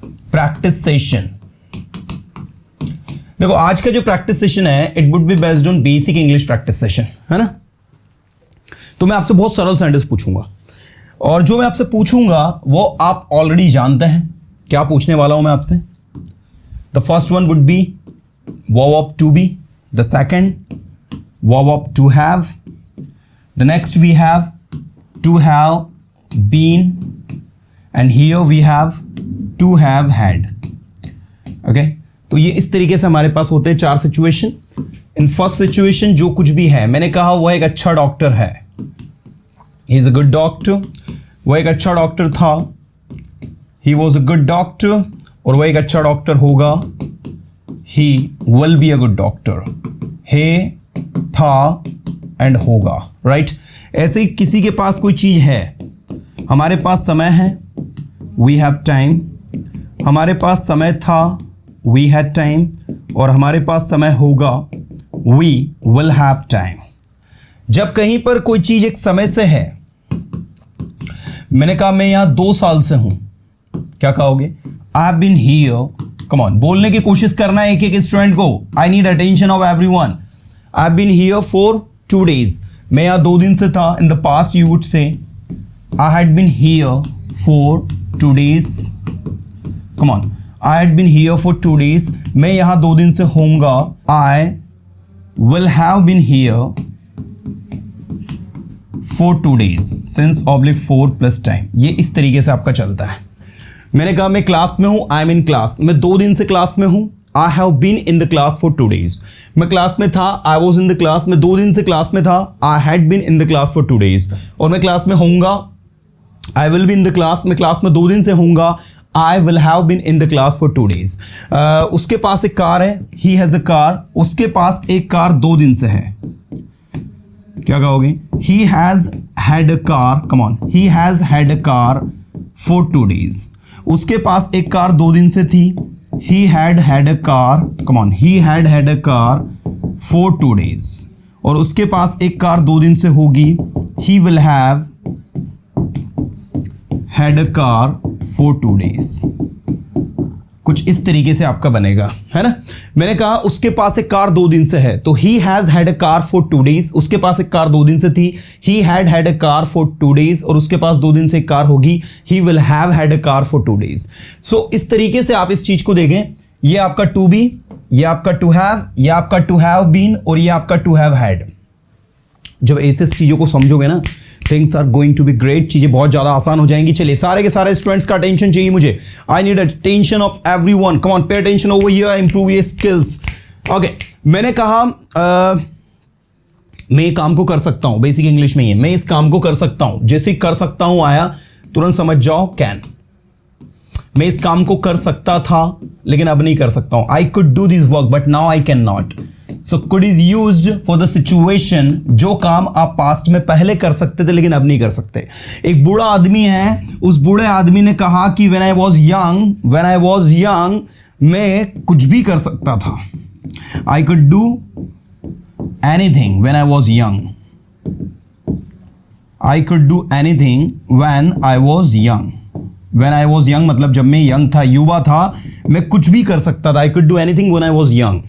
Practice session. देखो आज का जो प्रैक्टिस सेशन है it would be based on basic English practice session, है ना। तो मैं आपसे बहुत सरल सेंटेंस पूछूंगा और जो मैं आपसे पूछूंगा वो आप ऑलरेडी जानते हैं क्या पूछने वाला हूं मैं आपसे। The first one would be verb of to be, the second verb of to have, the next we have to have been and here we have to have had. Okay, तो ये इस तरीके से हमारे पास होते हैं चार सिचुएशन। इन फर्स्ट सिचुएशन जो कुछ भी है मैंने कहा वो एक अच्छा डॉक्टर है, he is a good doctor, वो एक अच्छा डॉक्टर था, he was a good doctor, और वो एक अच्छा डॉक्टर होगा, he will be a good doctor, है, था एंड होगा, राइट। ऐसे ही किसी के पास कोई चीज है, हमारे पास समय है, वी हैव टाइम, हमारे पास समय था, वी हैड टाइम, और हमारे पास समय होगा, वी विल हैव टाइम। जब कहीं पर कोई चीज एक समय से है, मैंने कहा मैं यहां 2 साल से हूं, क्या कहोगे? I have been here. Come on, बोलने की कोशिश करना है एक एक स्टूडेंट को। I need attention of everyone. I have been here for 2 days। मैं यहां 2 दिन से था। In the past you would say I had been here for 2 days। Come on, I had been here for 2 days। मैं यहां 2 दिन से होऊंगा। I will have been here for 2 days since oblique 4 plus time. ये इस तरीके से आपका चलता है। मैंने कहा मैं क्लास में हूं, आई एम इन क्लास, मैं 2 दिन से क्लास में हूं। I have been in the class for 2 days। मैं क्लास में था, I was in the class, मैं 2 दिन से क्लास में था। I had been in the class for 2 days। और मैं क्लास में होऊंगा, I will be in the class, मैं क्लास में 2 दिन से होऊंगा। I will have been in the class for 2 days। उसके पास एक कार है, ही हैज अ कार, उसके पास एक कार 2 दिन से है, क्या कहोगे? He has had a car, come on, he has had a car for 2 days। उसके पास एक कार 2 दिन से थी, he had had a car, come on, he had had a car for 2 days। और उसके पास एक कार 2 दिन से होगी, he will have had a car for 2 days। कुछ इस तरीके से आपका बनेगा, है ना। मैंने कहा उसके पास एक कार 2 दिन से है, तो he has had a car for 2 days। उसके पास एक कार 2 दिन से थी, he had had a car for 2 days, और उसके पास 2 दिन से एक कार होगी, he will have had a car for 2 days। सो इस तरीके से आप इस चीज को देखें, ये आपका टू बी, ये आपका टू हैव, ये आपका टू हैव बीन, और ये आपका टू हैव हैड। जब ऐसे चीजों को समझोगे ना, things are going to be great, चीजें बहुत ज्यादा आसान हो जाएंगी। चलिए सारे के सारे स्टूडेंट्स का अटेंशन चाहिए मुझे। आई need attention of everyone. Come on, pay attention over here, improve your skills. Okay, मैंने कहा मैं ये काम को कर सकता हूं, बेसिक इंग्लिश में ये, मैं इस काम को कर सकता हूं। जैसे ही कर सकता हूं आया, तुरंत समझ जाओ कैन। मैं इस काम को कर सकता था लेकिन अब नहीं कर सकता हूं। I could do this work but now I can not. So could is used for the situation, जो काम आप पास्ट में पहले कर सकते थे लेकिन अब नहीं कर सकते। एक बूढ़ा आदमी है, उस बूढ़े आदमी ने कहा कि व्हेन आई वाज यंग मैं कुछ भी कर सकता था। I could do anything when I was young. I could do anything when I was young. When I was young मतलब जब मैं यंग था, युवा था, मैं कुछ भी कर सकता था। I could do anything when I was young.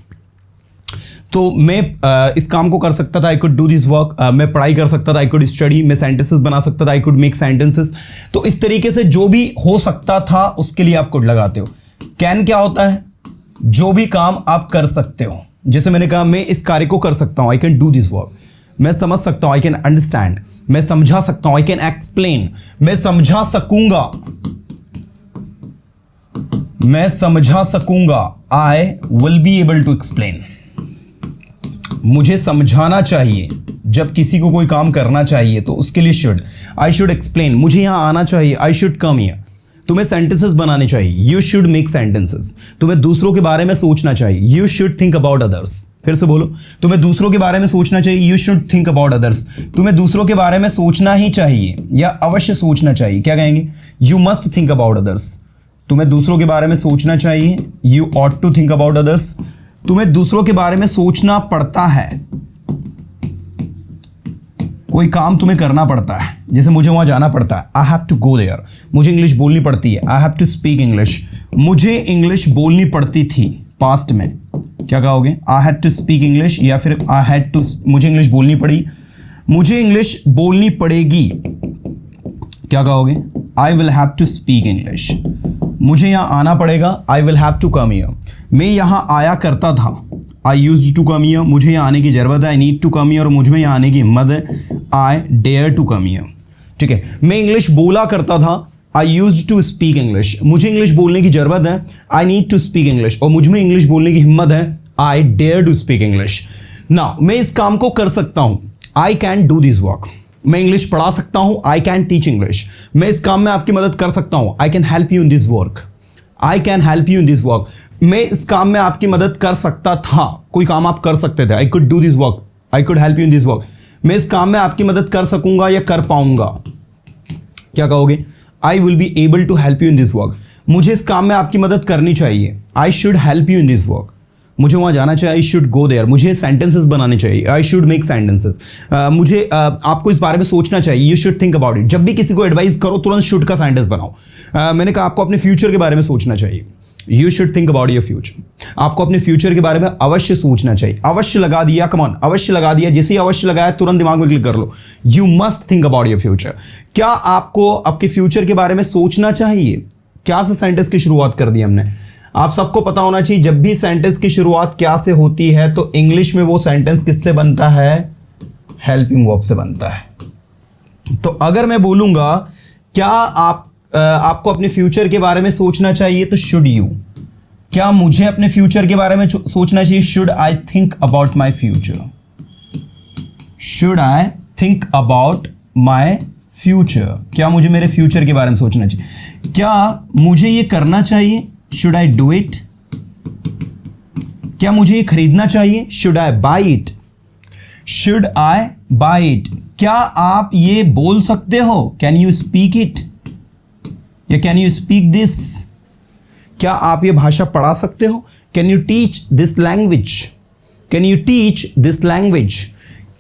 तो मैं इस काम को कर सकता था, I could do this work. मैं पढ़ाई कर सकता था, आई कुड स्टडी। मैं सेंटेंसेस बना सकता था, आई कुड मेक सेंटेंसेस। तो इस तरीके से जो भी हो सकता था उसके लिए आप कुड लगाते हो। कैन क्या होता है? जो भी काम आप कर सकते हो। जैसे मैंने कहा मैं इस कार्य को कर सकता हूं, I can do this work. मैं समझ सकता हूं, आई कैन अंडरस्टैंड। मैं समझा सकता हूं, आई कैन एक्सप्लेन। मैं समझा सकूंगा, मैं समझा सकूंगा, I will be able to explain. मुझे समझाना चाहिए, जब किसी को कोई काम करना चाहिए तो उसके लिए शुड, आई शुड एक्सप्लेन। मुझे यहां आना चाहिए, आई शुड कम हियर। तुम्हें सेंटेंसेस बनाने चाहिए, यू शुड मेक सेंटेंसेस। तुम्हें दूसरों के बारे में सोचना चाहिए, you should think about others. फिर से बोलो, तुम्हें दूसरों के बारे में सोचना चाहिए, you should think about others. तुम्हें दूसरों के बारे में सोचना ही चाहिए या अवश्य सोचना चाहिए, क्या कहेंगे? You must think about others. तुम्हें दूसरों के बारे में सोचना चाहिए, you ought to think about others. तुम्हें दूसरों के बारे में सोचना पड़ता है, कोई काम तुम्हें करना पड़ता है, जैसे मुझे वहाँ जाना पड़ता है, I have to go there. मुझे इंग्लिश बोलनी पड़ती है, I have to speak English. मुझे इंग्लिश बोलनी पड़ती थी पास्ट में, क्या कहोगे? I had to speak English, या फिर आई हैड टू, मुझे इंग्लिश बोलनी पड़ी, मुझे इंग्लिश बोलनी पड़ेगी, क्या कहोगे? I will have to speak English. मुझे यहाँ आना पड़ेगा, I will have to come here. मैं यहाँ आया करता था, I used to come here. मुझे यहाँ आने की ज़रूरत है, I need to come here. और मुझ में यहाँ आने की हिम्मत है, I dare to come here. ठीक है, मैं इंग्लिश बोला करता था, I used to speak English. मुझे इंग्लिश बोलने की ज़रूरत है, I need to speak English. और मुझ में इंग्लिश बोलने की हिम्मत है, I dare to speak English. Now मैं इस काम को कर सकता हूँ, I can do this work. मैं इंग्लिश पढ़ा सकता हूँ, आई कैन टीच इंग्लिश। मैं इस काम में आपकी मदद कर सकता हूँ, I can help you in this work. I can help you in this work. मैं इस काम में आपकी मदद कर सकता था, कोई काम आप कर सकते थे, I could do this work, I could help you in this work. मैं इस काम में आपकी मदद कर सकूंगा या कर पाऊंगा, क्या कहोगे? I will be able to help you in this work. मुझे इस काम में आपकी मदद करनी चाहिए, I should help you in this work. मुझे वहाँ जाना चाहिए, आई शुड गो देयर। मुझे सेंटेंसेस बनाने चाहिए, आई शुड मेक सेंटेंसेस। मुझे आपको इस बारे में सोचना चाहिए, you should think about it. जब भी किसी को एडवाइस करो तुरंत शुड का सेंटेंस बनाओ। मैंने कहा आपको अपने फ्यूचर के बारे में सोचना चाहिए, you should think about your future. आपको अपने फ्यूचर के बारे में अवश्य सोचना चाहिए। अवश्य लगा दिया, कम ऑन, अवश्य लगा दिया। जैसे ही अवश्य लगाया तुरंत दिमाग में क्लिक कर लो, you must think about your future. क्या आपको आपके फ्यूचर के बारे में सोचना चाहिए? क्या से सेंटेंस की शुरुआत कर दी हमने। आप सबको पता होना चाहिए जब भी सेंटेंस की शुरुआत क्या से होती है तो इंग्लिश में वो सेंटेंस किससे बनता है? हेल्पिंग वर्ब से बनता है। तो अगर मैं बोलूंगा क्या आपको अपने फ्यूचर के बारे में सोचना चाहिए, तो शुड यू। क्या मुझे अपने फ्यूचर के बारे में सोचना चाहिए? Should I think about my future. Should I think about my future. क्या मुझे मेरे फ्यूचर के बारे में सोचना चाहिए? क्या मुझे ये करना चाहिए? Should I do it. क्या मुझे ये खरीदना चाहिए? Should I by it. Should I by it. क्या आप ये बोल सकते हो? कैन यू स्पीक इट, या कैन यू स्पीक दिस। क्या आप ये भाषा पढ़ा सकते हो? Can you teach this language. Can you teach this language.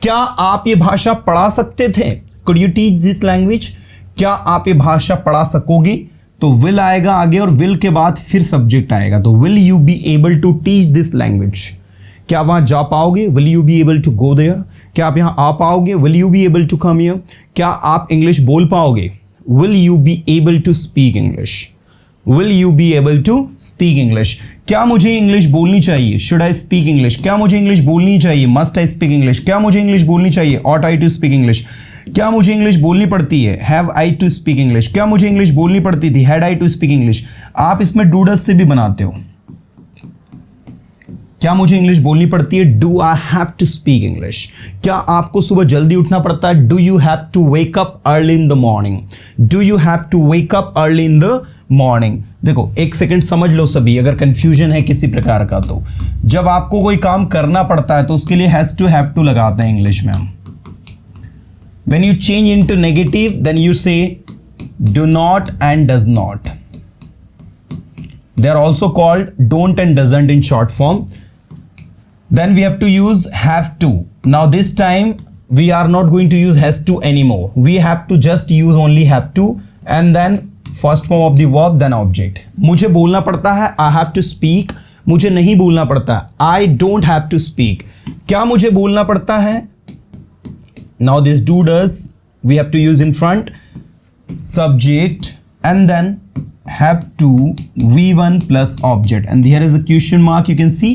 क्या आप ये भाषा पढ़ा सकते थे? Could you teach this language. क्या आप ये भाषा पढ़ा सकोगे? तो विल आएगा आगे और विल के बाद फिर सब्जेक्ट आएगा, तो will you be able to teach this language. क्या वहां जा पाओगे? Will you be able to go there. क्या आप यहां आ पाओगे? Will you be able to come here. क्या आप इंग्लिश बोल पाओगे? Will you be able to speak English. Will you be able to speak English. क्या मुझे इंग्लिश बोलनी चाहिए? Should I speak English. क्या मुझे इंग्लिश बोलनी चाहिए? मस्ट आई स्पीक इंग्लिश। क्या मुझे इंग्लिश बोलनी चाहिए? Ought I to speak English. क्या मुझे इंग्लिश बोलनी पड़ती है? Have I to speak English. क्या मुझे इंग्लिश बोलनी पड़ती थी? Had I to speak English. आप इसमें डूडस से भी बनाते हो। क्या मुझे इंग्लिश बोलनी पड़ती है? Do I have to speak English. क्या आपको सुबह जल्दी उठना पड़ता है? Do you have to wake up early in the morning. Do you have to wake up early in the morning. देखो एक सेकंड समझ लो सभी, अगर कंफ्यूजन है किसी प्रकार का तो जब आपको कोई काम करना पड़ता है तो उसके लिए हैज टू हैव टू लगाते हैं इंग्लिश में हम। When you change into negative, then you say do not and does not. They are also called don't and doesn't in short form. Then we have to use have to. Now this time we are not going to use has to anymore. We have to just use only have to and then first form of the verb then object. मुझे बोलना पड़ता है I have to speak. मुझे नहीं बोलना पड़ता है I don't have to speak. क्या मुझे बोलना पड़ता है? Now this do does we have to use in front subject and then have to V1 plus object and here is a question mark you can see.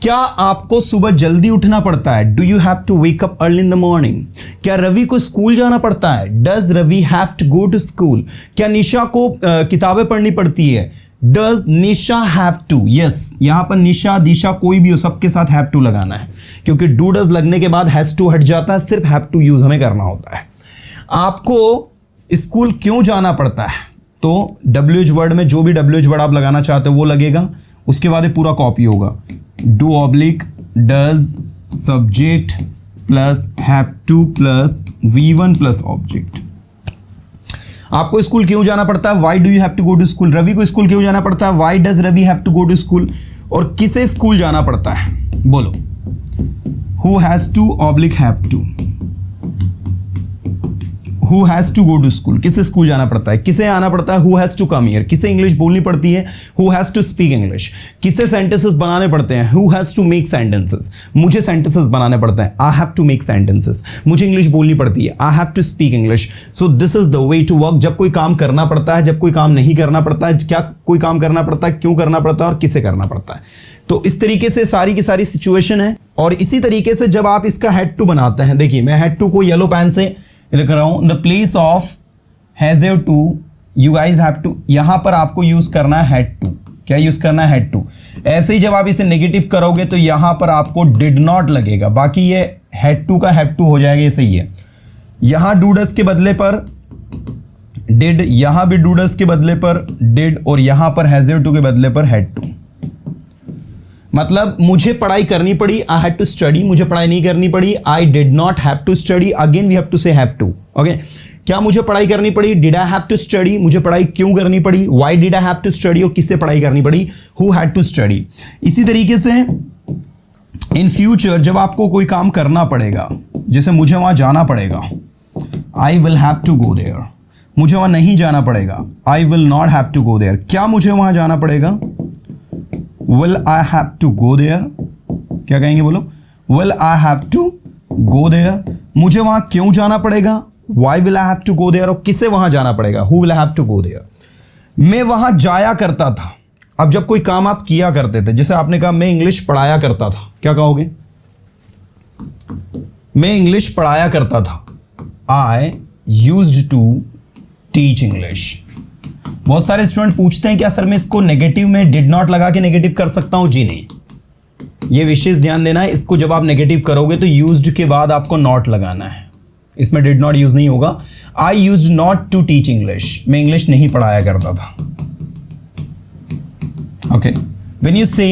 क्या आपको सुबह जल्दी उठना पड़ता है? Do you have to wake up early in the morning? क्या रवि को school जाना पड़ता है? Does Ravi have to go to school? क्या निशा को किताबें पढ़नी पड़ती है? Does Nisha have to? Yes, यहाँ पर निशा दिशा कोई भी हो सबके साथ have to लगाना है क्योंकि do does लगने के बाद has to हट जाता है, सिर्फ have to use हमें करना होता है। आपको स्कूल क्यों जाना पड़ता है? तो WH वर्ड में जो भी WH वर्ड आप लगाना चाहते हो वो लगेगा, उसके बाद ये पूरा कॉपी होगा do oblique does subject plus have to plus V1 plus object। आपको स्कूल क्यों जाना पड़ता है? Why do you have to go to school. Ravi को स्कूल क्यों जाना पड़ता है? Why does Ravi have to go to school. और किसे स्कूल जाना पड़ता है? बोलो। Who has to oblique have to. Who has to go to school, किसे स्कूल जाना पड़ता है, किसे आना पड़ता है, who has to come here, किसे इंग्लिश बोलनी पड़ती है, who has to speak English, किसे सेंटेंसेस बनाने पड़ते हैं, who has to make sentences, मुझे सेंटेंसेस बनाने पड़ते हैं, I have to make sentences, मुझे इंग्लिश बोलनी पड़ती है, I have to speak English. So this is the way to work. जब कोई काम करना पड़ता है, जब कोई काम नहीं करना पड़ता है, क्या कोई काम करना पड़ता है, क्यों करना पड़ता है और किसे करना पड़ता है। तो इस तरीके से सारी की सारी सिचुएशन है। और इसी तरीके से जब आप इसका हैड टू बनाते हैं, देखिए मैं हैड टू को येलो पेन से लिख रहा हूं, the place of have to, you guys have to, यहां पर आपको यूज करना है हैड टू। क्या यूज करना है, हैड टू। ऐसे ही जब आप इसे नेगेटिव करोगे तो यहां पर आपको डिड नॉट लगेगा, बाकी ये हैड टू का हैव टू हो जाएगा। ये सही है। यहां डूडस के बदले पर डिड, यहां भी डूडस के बदले पर डिड, और यहां पर हैव टू के बदले पर हैड टू। मतलब मुझे पढ़ाई करनी पड़ी, आई हैड टू स्टडी, मुझे पढ़ाई नहीं करनी पड़ी, I did not have to study. Again we have to say have to. Okay, क्या मुझे पढ़ाई करनी पड़ी, did I have to study, मुझे पढ़ाई क्यों करनी पड़ी, why did I have to study, और किससे पढ़ाई करनी पड़ी, हु हैड टू स्टडी। इसी तरीके से इन फ्यूचर जब आपको कोई काम करना पड़ेगा, जैसे मुझे वहां जाना पड़ेगा, I will have to go there, मुझे वहां नहीं जाना पड़ेगा, I will not have to go there. क्या मुझे वहां जाना पड़ेगा, will I have to go there, क्या कहेंगे बोलो, will I have to go there। मुझे वहां क्यों जाना पड़ेगा, why will I have to go there, और किसे वहां जाना पड़ेगा, who will I have to go there। मैं वहां जाया करता था। अब जब कोई काम आप किया करते थे, जैसे आपने कहा मैं इंग्लिश पढ़ाया करता था, क्या कहोगे, मैं इंग्लिश पढ़ाया करता था, I used to teach English। बहुत सारे स्टूडेंट पूछते हैं क्या सर मैं इसको नेगेटिव में डिड नॉट लगा के नेगेटिव कर सकता हूं। जी नहीं, ये विशेष ध्यान देना है। इसको जब आप नेगेटिव करोगे तो यूज्ड के बाद आपको नॉट लगाना है, इसमें डिड नॉट यूज नहीं होगा। I used not to teach English, मैं इंग्लिश नहीं पढ़ाया करता था। ओके, व्हेन यू से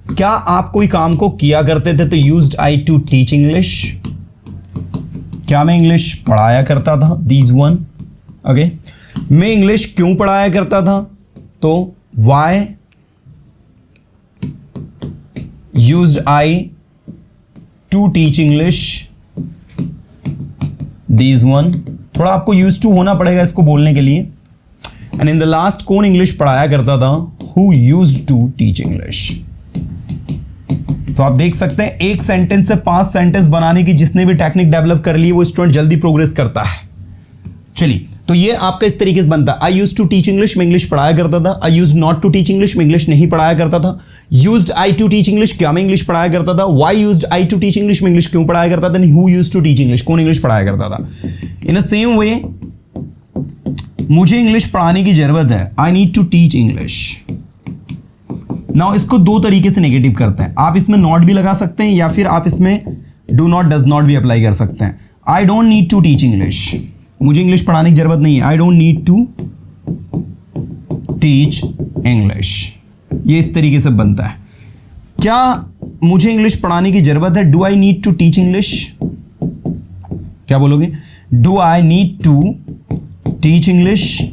क्या आप कोई काम को किया करते थे तो used I to teach English. क्या मैं इंग्लिश पढ़ाया करता था, दीज वन। ओके, मैं इंग्लिश क्यों पढ़ाया करता था, तो why used I to teach English, these one. थोड़ा आपको यूज टू होना पड़ेगा इसको बोलने के लिए। एंड इन द लास्ट कौन इंग्लिश पढ़ाया करता था, who used to teach English. तो आप देख सकते हैं एक सेंटेंस से 5 सेंटेंस बनाने की जिसने भी टेक्निक डेवलप कर ली वो स्टूडेंट जल्दी प्रोग्रेस करता है। चलिए, तो ये आपका इस तरीके से बनता है। I use to teach English, मैं इंग्लिश पढ़ाया करता था। I use not to teach English, मैं इंग्लिश नहीं पढ़ाया करता था। Used I to teach English, क्या मैं इंग्लिश पढ़ाया करता था। Why used I to teach English, मैं इंग्लिश क्यों पढ़ाया करता था। नहीं, who used to teach English, कौन इंग्लिश पढ़ाया करता था। इन अ सेम वे मुझे इंग्लिश पढ़ाने की जरूरत है, I need to teach English. Now इसको 2 तरीके से नेगेटिव करते हैं। आप इसमें नॉट भी लगा सकते हैं या फिर आप इसमें डू नॉट, डज नॉट भी अप्लाई कर सकते हैं। I don't need to teach English, मुझे इंग्लिश पढ़ाने की जरूरत नहीं है। I don't need to teach English, ये इस तरीके से बनता है। क्या मुझे इंग्लिश पढ़ाने की जरूरत है, do I need to teach English. क्या बोलोगे, do I need to teach English.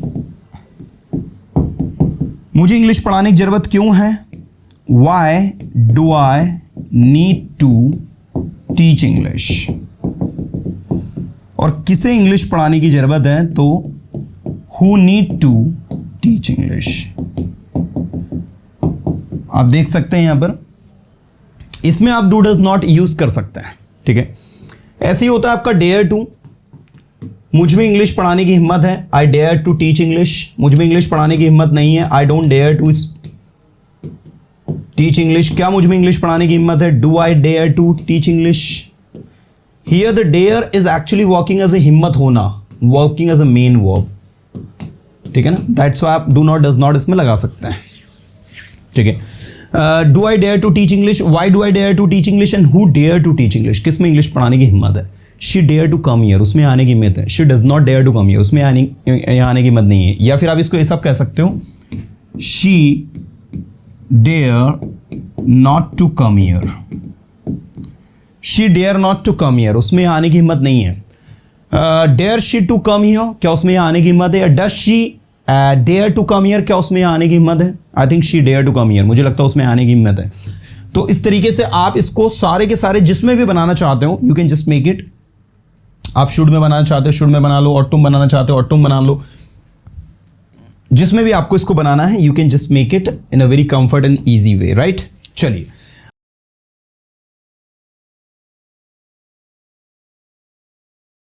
मुझे इंग्लिश पढ़ाने की जरूरत क्यों है, why do I need to teach English. और किसे इंग्लिश पढ़ाने की जरूरत है, तो who need to teach English. आप देख सकते हैं यहां पर, इसमें आप डू डज नॉट यूज कर सकते हैं। ठीक है, ऐसे ही होता है आपका डेयर टू। मुझ में इंग्लिश पढ़ाने की हिम्मत है, I dare to teach English. मुझ में इंग्लिश पढ़ाने की हिम्मत नहीं है, I don't dare to teach English. क्या मुझ में इंग्लिश पढ़ाने की हिम्मत है, do I dare to teach English. Here the dare is actually working as a हिम्मत होना, working as a main verb। ठीक है ना, that's why आप do not, does not इसमें लगा सकते हैं। ठीक है, do I dare to teach English, why do I dare to teach English and who dare to teach English। किस में इंग्लिश पढ़ाने की हिम्मत है, she dare to come here, उसमें आने की हिम्मत है। she does not dare to come here, उसमें आने की हिम्मत नहीं है। या फिर आप इसको ये सब कह सकते हो, she dare not to come here, she dare not to come here, उसमें आने की हिम्मत नहीं है। Dare she to come here, क्या उसमें आने की हिम्मत है। Does she dare to come here, क्या उसमें आने की हिम्मत है। I think she dare to come here, मुझे लगता है उसमें आने की हिम्मत है। तो इस तरीके से आप इसको सारे के सारे जिसमें भी बनाना चाहते हो, you can just make it. आप शुड में बनाना चाहते हो शुड में बना लो, ऑटम बनाना चाहते हो ऑटम बना लो, जिसमें भी आपको इसको बनाना है you can just make it in a very comfort and easy way, right. चलिए